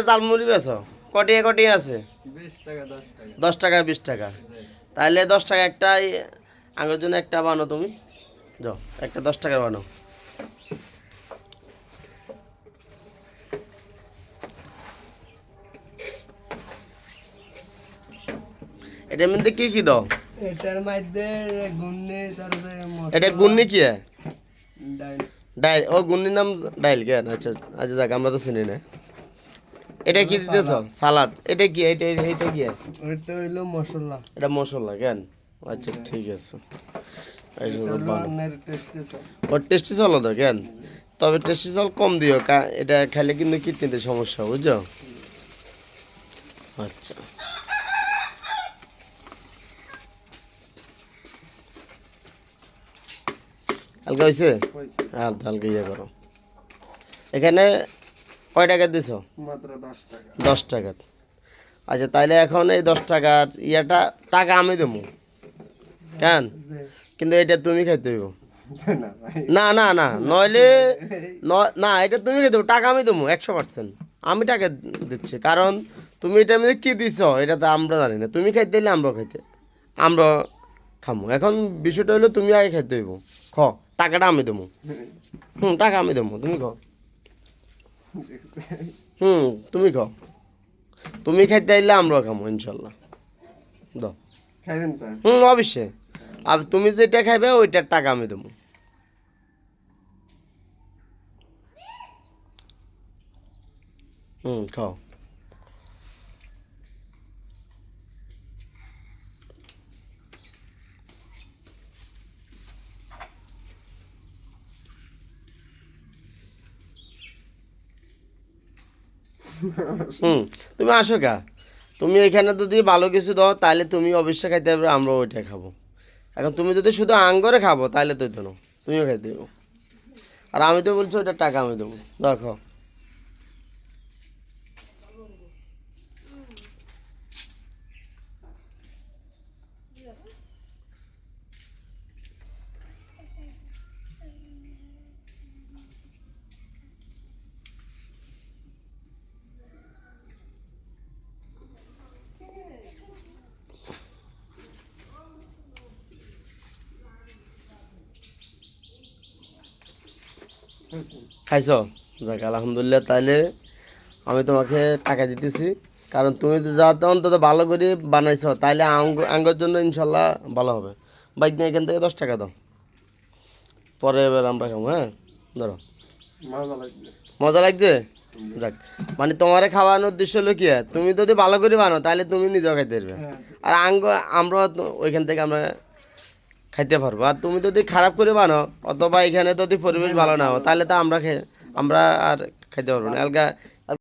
ঝালমুড়ি বেছো কটিয়া কটিয়া আছে 10 টাকা 20 টাকা তাহলে 10 টাকা একটা আঙ্গুর জন্য একটা বানো তুমি যাও একটা 10 টাকার বানো এটার মধ্যে কি কি দাও এটার মধ্যে গুন্নি তারপরে এটা গুন্নি কি ডাল ডাইল ও গুন্নির নাম ডাইল কেন আচ্ছা আচ্ছা যাক আমরা তো চিনি না এটা কি দিতেছ সালাদ এটা কি এটা এটা কি এটা হইলো মশলা এটা মশলা কেন আচ্ছা ঠিক আছে ওর টেস্টি চলো তো কেন তবে টেস্টি চল কম দিও এটা খাইলে কিন্তু কিডনিতে সমস্যা বুঝছো আচ্ছা হালকা হয়েছে হ্যাঁ হালকা ইয়ে করো এখানে কয় টাকা দিছ মাত্র 10 টাকা 10 টাকা আচ্ছা তাইলে এখন এই 10 টাকার ইয়াটা টাকা আমি দেবো কেন কিন্তু এটা তুমি খাইতে হইব না না না নইলে না এটা তুমি খেতে দেবো টাকা আমি দেবো 100% আমি টাকা দিচ্ছি কারণ তুমি এটার মধ্যে কী দিছ এটা তো আমরা জানি না তুমি খাইতে দিলে আমরা খাইতে আমরা খামো এখন বিষয়টা হলো তুমি আগে খাইতে হইব খ টাকাটা আমি দেবো টাকা আমি দেবো তুমি খাও তুমি খাও তুমি খাইতে আইলে আমরা খামো ইনশাল্লাহ দাও খাবেন তো অবশ্যই আর তুমি যেটা খাইবে ওইটার টাকা আমি দেবো খাও তুমি আসো কা তুমি এখানে যদি ভালো কিছু দাও তাহলে তুমি অবশ্যই খাইতে পারবে আমরা ওইটাই খাবো এখন তুমি যদি শুধু আঙ্গরে খাবো তাহলে তো না তুমিও খাইতে দেবো আর আমি তো বলছি ওইটার টাকা আমি দেবো দেখো খাইছো যাক আলহামদুলিল্লাহ তাইলে আমি তোমাকে টাকা দিতেছি কারণ তুমি তো যাতে অন্তত ভালো করে বানাইছো তাইলে আঙ্গর জন্য ইনশাল্লাহ ভালো হবে বাইক নিয়ে এখান থেকে 10 টাকা দাও পরে এবার আমরা খাবো হ্যাঁ ধরো মজা লাগছে যাক মানে তোমারে খাওয়ানোর উদ্দেশ্য হলো কি তুমি যদি ভালো করে বানো তাহলে তুমি নিজেও খাইতে পারবে আর আমরা ওইখান থেকে আমরা খাইতে পারবো আর তুমি যদি খারাপ করে বানো অথবা এখানে যদি পরিবেশ ভালো না হয় তাহলে তো আমরা আর খাইতে পারবো না এলাকা